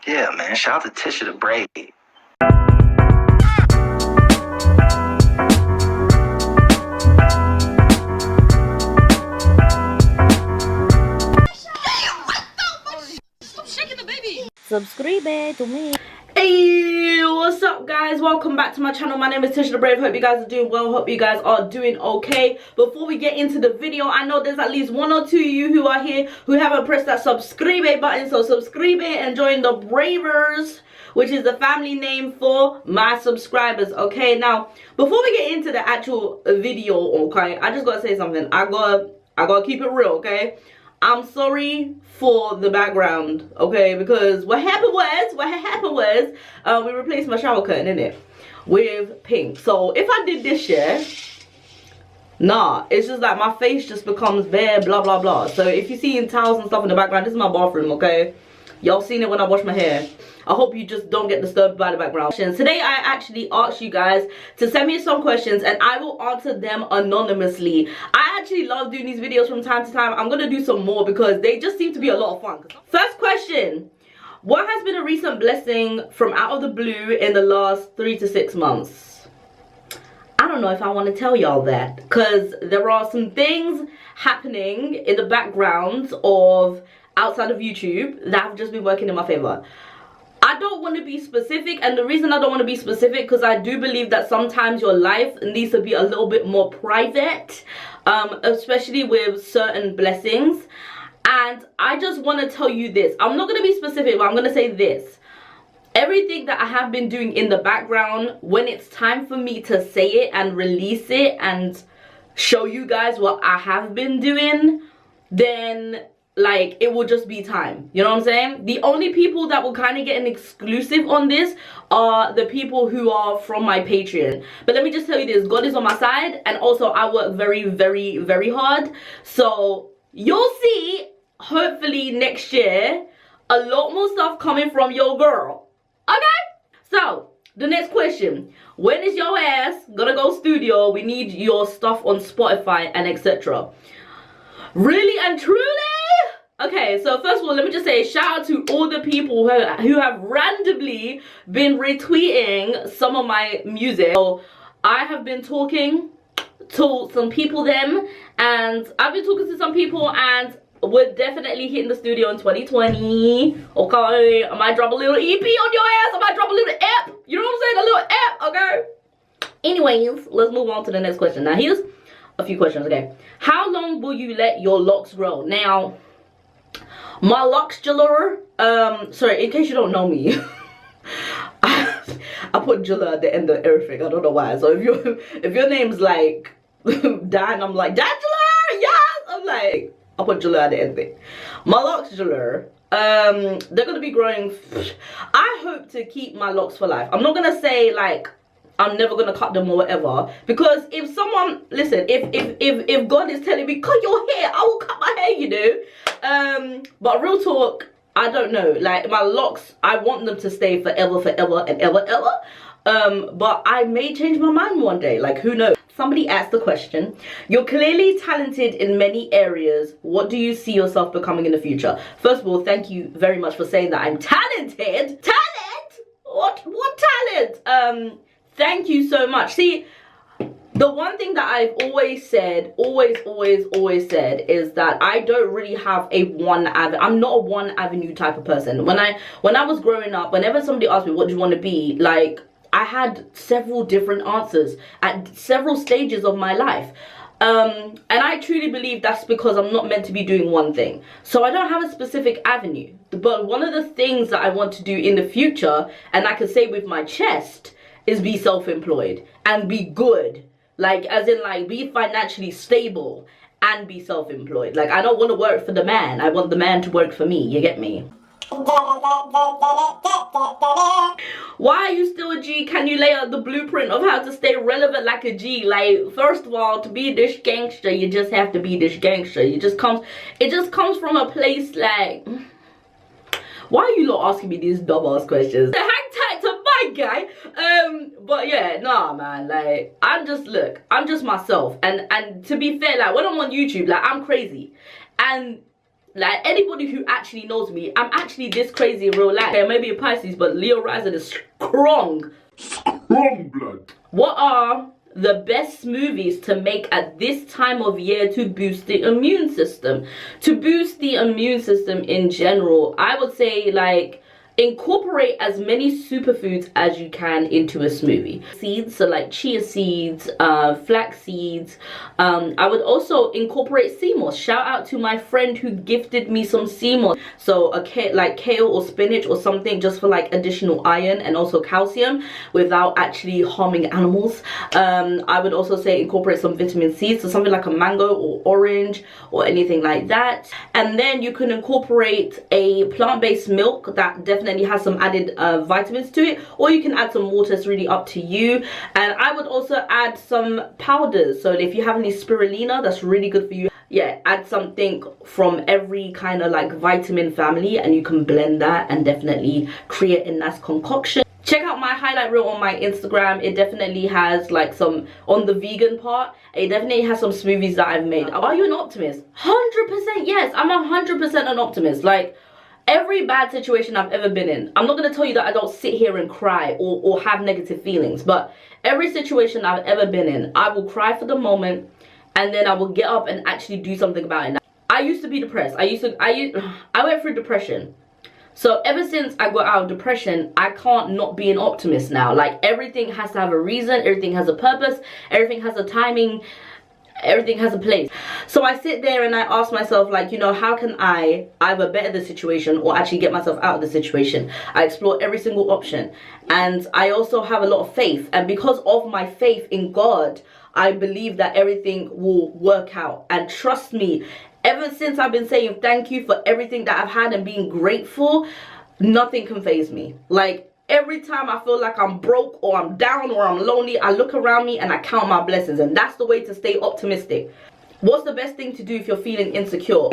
Yeah, man. Shout out to Tisha the Braid. Subscribe to me. Hey, what's up guys? Welcome back to my channel. My name is Tisha the Brave. Hope you guys are doing well. Hope you guys are doing okay. Before we get into the video, I know there's at least one or two of you who are here who haven't pressed that subscribe button. So subscribe and join the Bravers, which is the family name for my subscribers. Okay, now before we get into the actual video, okay, I just gotta say something. I gotta keep it real, okay? I'm sorry for the background, okay, because what happened was we replaced my shower curtain, innit, with pink. So if I did this year, nah, it's just like my face just becomes bare, blah blah blah. So if you see towels and stuff in the background, this is my bathroom, okay? Y'all seen it when I wash my hair. I hope you just don't get disturbed by the background. Today I actually asked you guys to send me some questions and I will answer them anonymously. I actually love doing these videos from time to time. I'm gonna do some more because they just seem to be a lot of fun. First question: what has been a recent blessing from out of the blue in the last 3 to 6 months? I don't know if I want to tell y'all that because there are some things happening in the background of outside of YouTube that have just been working in my favor. I don't want to be specific, and the reason I don't want to be specific because I do believe that sometimes your life needs to be a little bit more private, especially with certain blessings. And I just want to tell you this. I'm not going to be specific, but I'm going to say this. Everything that I have been doing in the background, when it's time for me to say it and release it and show you guys what I have been doing, then like it will just be time. You know what I'm saying? The only people that will kind of get an exclusive on this are the people who are from my Patreon. But let me just tell you this, God is on my side, and also I work very, very, very hard. So you'll see, hopefully next year, a lot more stuff coming from your girl. Okay? So the next question: when is your ass gonna go studio? We need your stuff on Spotify and etc. Really and truly? Okay, so first of all, let me just say shout out to all the people who have randomly been retweeting some of my music. So I have been talking to some people and I've been talking to some people, and we're definitely hitting the studio in 2020. Okay, I might drop a little EP on your ass. I might drop a little app. You know what I'm saying? A little app, okay? Anyways, let's move on to the next question. Now here's a few questions, okay? How long will you let your locks grow? Now, my loxular, sorry, in case you don't know me, I put Jula at the end of everything. I don't know why. So if your name's like Dan, I'm like Dangela, yes. I'm like, I put Jula at the end of it. My loxular, they're gonna be growing. I hope to keep my locks for life. I'm not gonna say like I'm never gonna cut them or whatever, because if someone, listen, if God is telling me cut your hair, I will cut my hair, you know. But real talk, I don't know, like my locks, I want them to stay forever and ever. But I may change my mind one day, like who knows. Somebody asked the question: you're clearly talented in many areas. What do you see yourself becoming in the future? First of all, thank you very much for saying that I'm talented. Talent? What talent? Thank you so much. See, the one thing that I've always said, always said, is that I don't really have a one avenue. I'm not a one avenue type of person. When I was growing up, whenever somebody asked me what do you want to be, like I had several different answers at several stages of my life. And I truly believe that's because I'm not meant to be doing one thing. So I don't have a specific avenue. But one of the things that I want to do in the future, and I can say with my chest, is be self-employed and be good, like as in like be financially stable and be self-employed. Like I don't want to work for the man, I want the man to work for me, you get me? Why are you still a G? Can you lay out the blueprint of how to stay relevant like a G? Like, first of all, to be this gangster, you just have to be this gangster. It just comes from a place like, why are you lot asking me these dumb-ass questions? Hang tight to my guy. But yeah, nah, man. Like, I'm just myself. And to be fair, like, when I'm on YouTube, like, I'm crazy. And like anybody who actually knows me, I'm actually this crazy in real life. Okay, maybe a Pisces, but Leo rising is strong. Strong blood. What are the best smoothies to make at this time of year to boost the immune system? To boost the immune system in general, I would say like incorporate as many superfoods as you can into a smoothie. Seeds, so like chia seeds, flax seeds. I would also incorporate sea moss. Shout out to my friend who gifted me some sea moss. So like kale or spinach or something, just for like additional iron and also calcium without actually harming animals. I would also say incorporate some vitamin C, so something like a mango or orange or anything like that. And then you can incorporate a plant-based milk that definitely has some added vitamins to it, or you can add some water. It's really up to you. And I would also add some powders, so if you have any spirulina, that's really good for you. Yeah, add something from every kind of like vitamin family and you can blend that and definitely create a nice concoction. Check out my highlight reel on my Instagram. It definitely has like some, on the vegan part, it definitely has some smoothies that I've made. Are you an optimist? 100% yes, I'm 100% an optimist. Like every bad situation I've ever been in, I'm not going to tell you that I don't sit here and cry or have negative feelings, but every situation I've ever been in, I will cry for the moment and then I will get up and actually do something about it. I used to be depressed. I went through depression. So ever since I got out of depression, I can't not be an optimist now. Like everything has to have a reason, everything has a purpose, everything has a timing, everything has a place. So I sit there and I ask myself, like, you know, how can I either better the situation or actually get myself out of the situation? I explore every single option, and I also have a lot of faith, and because of my faith in God, I believe that everything will work out. And trust me, ever since I've been saying thank you for everything that I've had and being grateful, nothing can faze me. Like every time I feel like I'm broke or I'm down or I'm lonely, I look around me and I count my blessings, and that's the way to stay optimistic. What's the best thing to do if you're feeling insecure?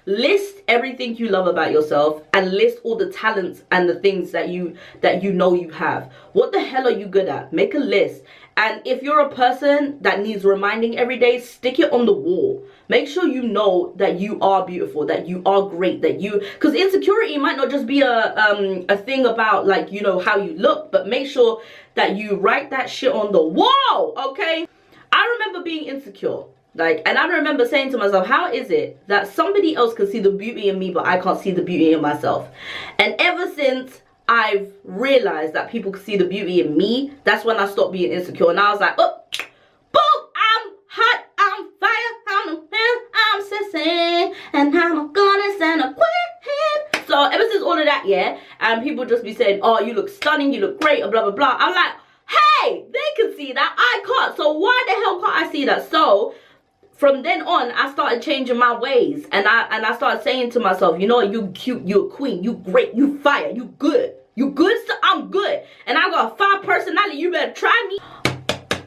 List everything you love about yourself and list all the talents and the things that you know you have. What the hell are you good at? Make a list. And if you're a person that needs reminding every day, stick it on the wall. Make sure you know that you are beautiful, that you are great, that you, because insecurity might not just be a thing about like, you know, how you look, but make sure that you write that shit on the wall, okay? I remember being insecure, like, and I remember saying to myself, how is it that somebody else can see the beauty in me, but I can't see the beauty in myself? And ever since I've realized that people can see the beauty in me, that's when I stopped being insecure. And I was like, oh, boom, I'm hot, I'm fire, I'm sissy, and I'm a goddess and a queen. So ever since all of that, yeah, and people just be saying, oh, you look stunning, you look great, blah, blah, blah. I'm like, hey, they can see that, I can't. So why the hell can't I see that? So from then on, I started changing my ways, and I started saying to myself, you know what, you cute, you a queen, you great, you fire, you good. You good, so I'm good. And I got a fire personality, you better try me.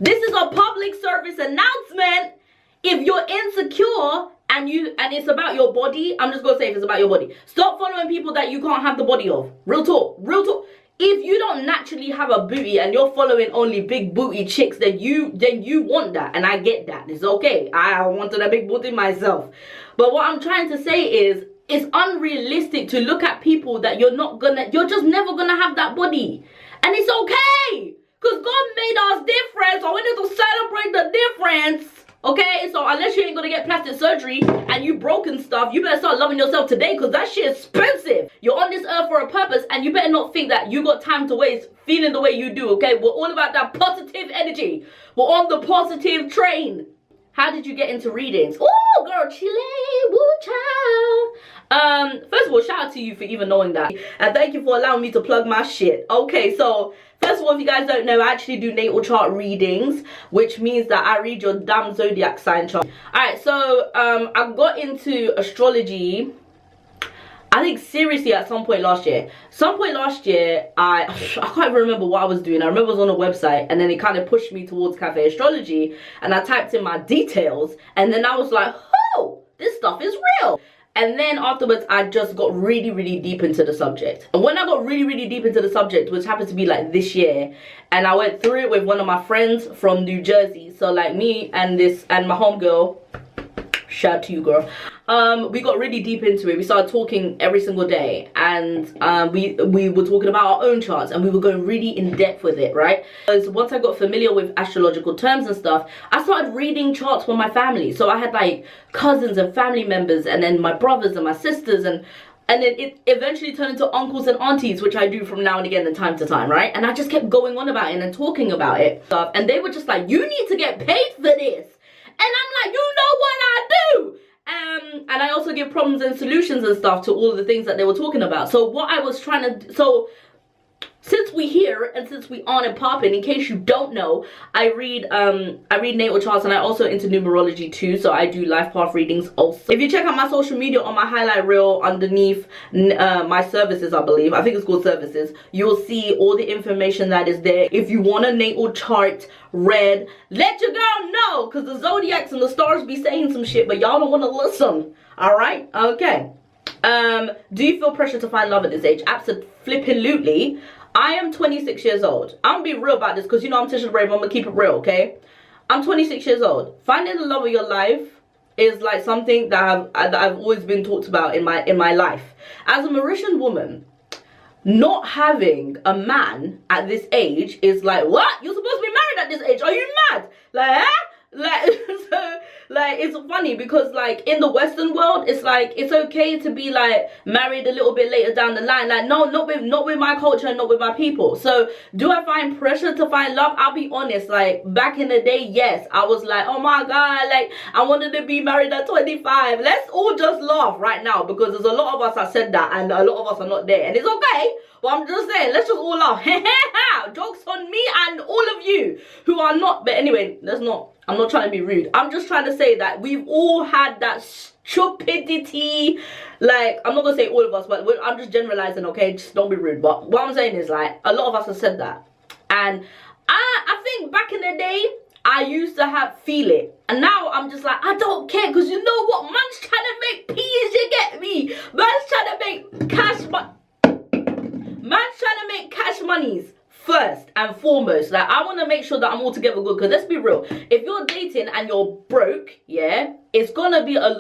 This is a public service announcement. If you're insecure and it's about your body, I'm just gonna say if it's about your body, stop following people that you can't have the body of. Real talk, real talk. If you don't naturally have a booty and you're following only big booty chicks, then you want that, and I get that. It's okay. I wanted a big booty myself. But what I'm trying to say is, it's unrealistic to look at people that you're just never gonna have that body. And it's okay, because God made us different, so we need to celebrate the difference. Okay, so unless you ain't gonna get plastic surgery and you broken stuff, you better start loving yourself today, because that shit is expensive. You're on this earth for a purpose, and you better not think that you got time to waste feeling the way you do, okay? We're all about that positive energy. We're on the positive train. How did you get into readings? Oh, girl, Chile, woo child. First of all, shout out to you for even knowing that. And thank you for allowing me to plug my shit. Okay, so first of all, if you guys don't know, I actually do natal chart readings, which means that I read your damn zodiac sign chart. Alright, so I got into astrology, I think seriously at some point last year. I can't even remember what I was doing. I remember I was on a website, and then it kind of pushed me towards cafe astrology, and I typed in my details, and then I was like, oh, this stuff is real. And then afterwards, I just got really, really deep into the subject. And when I got really, really deep into the subject, which happened to be like this year, and I went through it with one of my friends from New Jersey. So like me and my homegirl, shout out to you, girl. we got really deep into it. We started talking every single day, and we were talking about our own charts, and we were going really in depth with it, right? Because once I got familiar with astrological terms and stuff, I started reading charts for my family. So I had like cousins and family members, and then my brothers and my sisters, and then it eventually turned into uncles and aunties, which I do from now and again and time to time, right? And I just kept going on about it and talking about it. And they were just like, you need to get paid for this. And I'm like, you know what I do? And I also give problems and solutions and stuff to all of the things that they were talking about. So what I was trying to... So since we here and since we on and popping, in case you don't know, I read natal charts, and I also into numerology too. So I do life path readings also. If you check out my social media on my highlight reel underneath my services, I believe, I think it's called services, you'll see all the information that is there. If you want a natal chart read, let your girl know, because the zodiacs and the stars be saying some shit, but y'all don't want to listen. All right, okay. Do you feel pressure to find love at this age? Absolutely. I am 26 years old. I'm gonna be real about this, because you know I'm Tisha the Brave. I'm gonna keep it real, okay? I'm 26 years old. Finding the love of your life is like something that I've always been talked about in my life. As a Mauritian woman, not having a man at this age is like, what? You're supposed to be married at this age. Are you mad? Like, huh? Like, so, like, it's funny because, like, in the Western world, it's like, it's okay to be, like, married a little bit later down the line. Like, no, not with my culture and not with my people. So, do I find pressure to find love? I'll be honest, like, back in the day, yes. I was like, oh my God, like, I wanted to be married at 25. Let's all just laugh right now, because there's a lot of us that said that, and a lot of us are not there. And it's okay. But I'm just saying, let's just all laugh. Jokes on me and all of you who are not. But anyway, I'm not trying to be rude. I'm just trying to say that we've all had that stupidity. Like, I'm not going to say all of us, but I'm just generalizing, okay? Just don't be rude. But what I'm saying is, like, a lot of us have said that. And I think back in the day, I used to feel it. And now I'm just like, I don't care. Because you know what? Man's trying to make peas, you get me? Man's trying to make cash money. Man's trying to make cash monies first and foremost. Like, I want to make sure that I'm altogether good, because let's be real, if you're dating and you're broke, yeah, it's gonna be a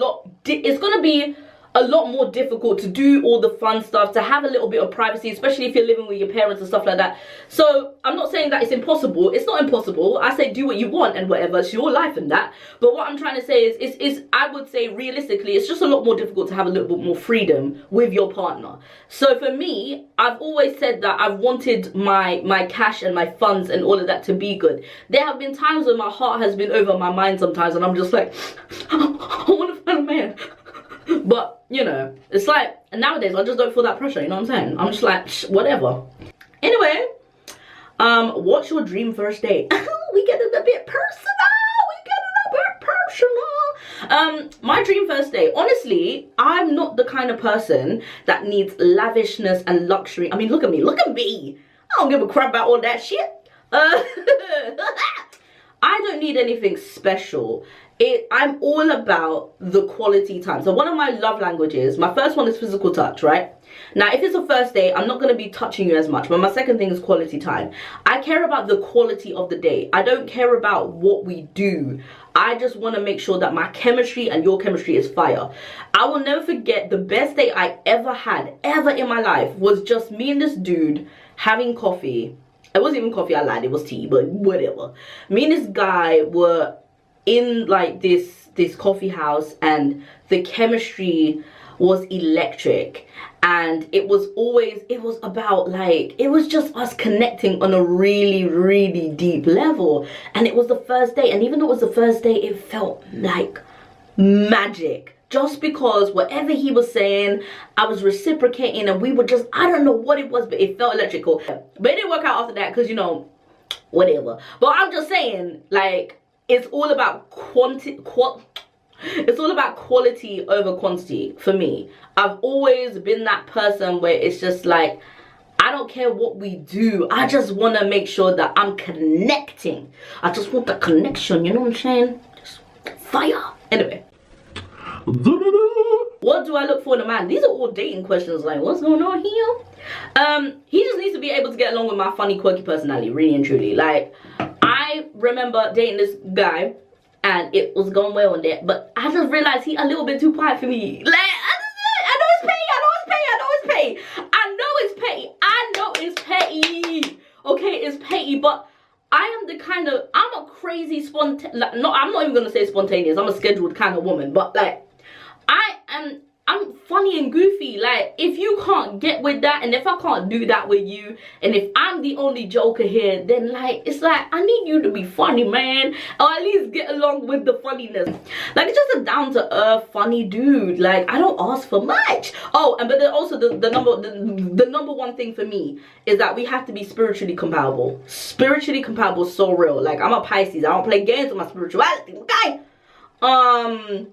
lot more difficult to do all the fun stuff, to have a little bit of privacy, especially if you're living with your parents and stuff like that. So I'm not saying that it's impossible. It's not impossible. I say do what you want and whatever. It's your life and that. But what I'm trying to say is I would say realistically, it's just a lot more difficult to have a little bit more freedom with your partner. So for me, I've always said that I've wanted my cash and my funds and all of that to be good. There have been times when my heart has been over my mind sometimes, and I'm just like, I want to find a man. But, you know, it's like, nowadays I just don't feel that pressure, you know what I'm saying? I'm just like, whatever. Anyway, what's your dream first date? We getting a bit personal. My dream first date, honestly, I'm not the kind of person that needs lavishness and luxury. I mean, look at me. I don't give a crap about all that shit. I don't need anything special. I'm all about the quality time. So one of my love languages, my first one is physical touch, right? Now, if it's a first date, I'm not going to be touching you as much. But my second thing is quality time. I care about the quality of the date. I don't care about what we do. I just want to make sure that my chemistry and your chemistry is fire. I will never forget the best date I ever had, ever in my life, was just me and this dude having coffee. It wasn't even coffee, I lied, it was tea, but whatever. Me and this guy were in like this coffee house, and the chemistry was electric, and it was about like, it was just us connecting on a really deep level. And it was the first date, and even though it was the first date, it felt like magic. Just because whatever he was saying, I was reciprocating, and we were just, I don't know what it was, but it felt electrical. But it didn't work out after that, because, you know, whatever. But I'm just saying, like, it's all about it's all about quality over quantity for me. I've always been that person where it's just like, I don't care what we do. I just want to make sure that I'm connecting. I just want the connection, you know what I'm saying? Just fire. Anyway. What do I look for in a man? These are all dating questions, like, what's going on here? He just needs to be able to get along with my funny, quirky personality, really and truly. Like, I remember dating this guy, and it was going well in there. But I just realized he a little bit too quiet for me. Like, I know it's petty. I know it's petty. Okay, it's petty, but I am the kind of, I'm a crazy no, I'm not even gonna say spontaneous. I'm a scheduled kind of woman, but like, I'm funny and goofy. Like, if you can't get with that, and if I can't do that with you, and if I'm the only joker here, then like, it's like, I need you to be funny, man, or at least get along with the funniness. Like, it's just a down-to-earth funny dude. Like, I don't ask for much. Oh, and but then also the number one thing for me is that we have to be spiritually compatible. Spiritually compatible is so real. Like, I'm a Pisces. I don't play games with my spirituality, okay?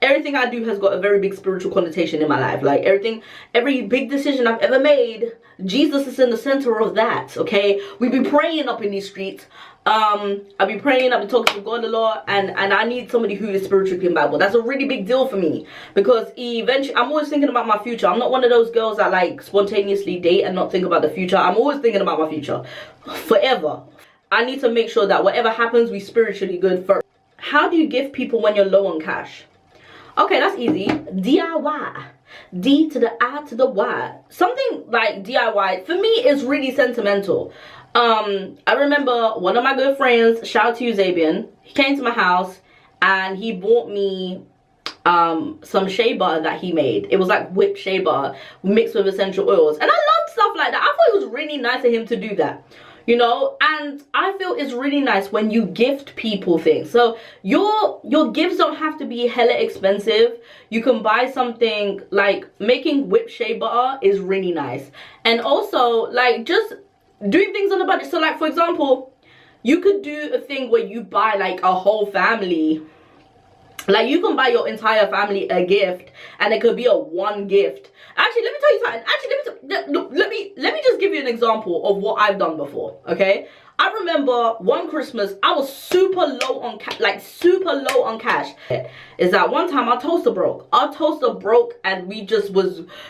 Everything I do has got a very big spiritual connotation in my life. Like, every big decision I've ever made, Jesus is in the center of that, okay? We be praying up in these streets. I be praying, I be talking to God a lot, and I need somebody who is spiritually compatible. That's a really big deal for me, because eventually, I'm always thinking about my future. I'm not one of those girls that like spontaneously date and not think about the future. I'm always thinking about my future, forever. I need to make sure that whatever happens, we spiritually good first. How do you gift people when you're low on cash? Okay, that's easy. DIY. D to the I to the Y. Something like DIY, for me, is really sentimental. I remember one of my good friends, shout out to you, Zabian, he came to my house and he bought me some shea butter that he made. It was like whipped shea butter mixed with essential oils. And I loved stuff like that. I thought it was really nice of him to do that. You know, and I feel it's really nice when you gift people things. So your gifts don't have to be hella expensive. You can buy something like, making whipped shea butter is really nice. And also, like, just doing things on a budget. So like, for example, you could do a thing where you buy like a whole family. Like, you can buy your entire family a gift, and it could be a one gift. Actually, let me tell you something. Actually, let me just give you an example of what I've done before, okay? I remember one Christmas, I was super low on cash. Is that one time our toaster broke. Our toaster broke, and we just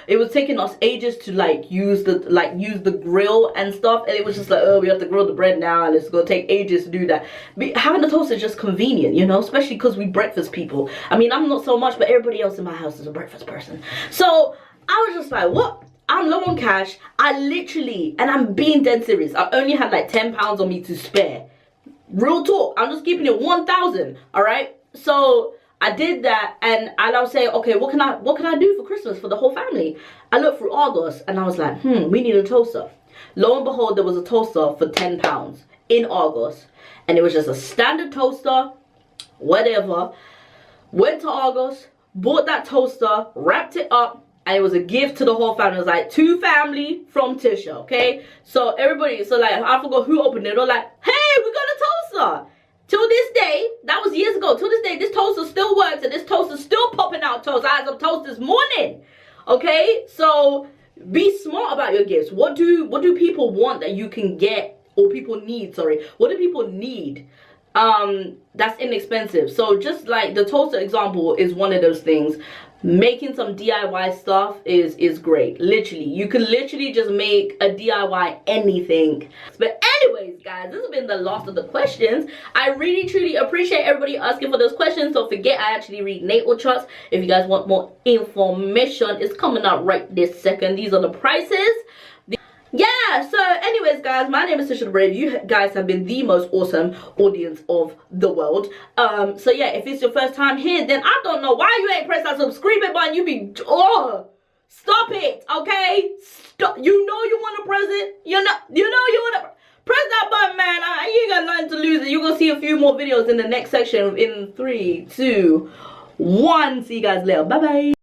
it was taking us ages to like use the grill and stuff, and it was just like, oh, we have to grill the bread now, and it's gonna take ages to do that. But having a toaster is just convenient, you know, especially because we breakfast people. I mean, I'm not so much, but everybody else in my house is a breakfast person. So I was just like, what? I'm low on cash. I literally, and I'm being dead serious, I only had like 10 pounds on me to spare. Real talk. I'm just keeping it 1,000. All right. So I did that, and I was saying, okay, what can I do for Christmas for the whole family? I looked through Argos, and I was like, we need a toaster. Lo and behold, there was a toaster for 10 pounds in Argos, and it was just a standard toaster, whatever. Went to Argos, bought that toaster, wrapped it up, and it was a gift to the whole family. It was like, to family from Tisha, okay? So everybody, so like, I forgot who opened it. They're like, hey, we got a toaster. Till this day, that was years ago. Till this day, this toaster still works, and this toaster's still popping out toast. I had some toast this morning, okay? So be smart about your gifts. What do people want that you can get, or people need? Sorry, what do people need? That's inexpensive. So just like the toaster example is one of those things. Making some DIY stuff is great. Literally, you can literally just make a DIY anything. But anyways, guys, this has been the last of the questions. I really truly appreciate everybody asking for those questions. Don't forget, I actually read natal charts. If you guys want more information, it's coming out right this second. These are the prices. Yeah, so anyways, guys, my name is Tisha the Brave. You guys have been the most awesome audience of the world. So yeah, if it's your first time here, then I don't know why you ain't pressed that subscribe button. You be, stop it, okay? Stop. You know you want to press it. You know you want to press that button, man. You ain't got nothing to lose. You're gonna see a few more videos in the next section in 3, 2, 1. See you guys later. Bye bye.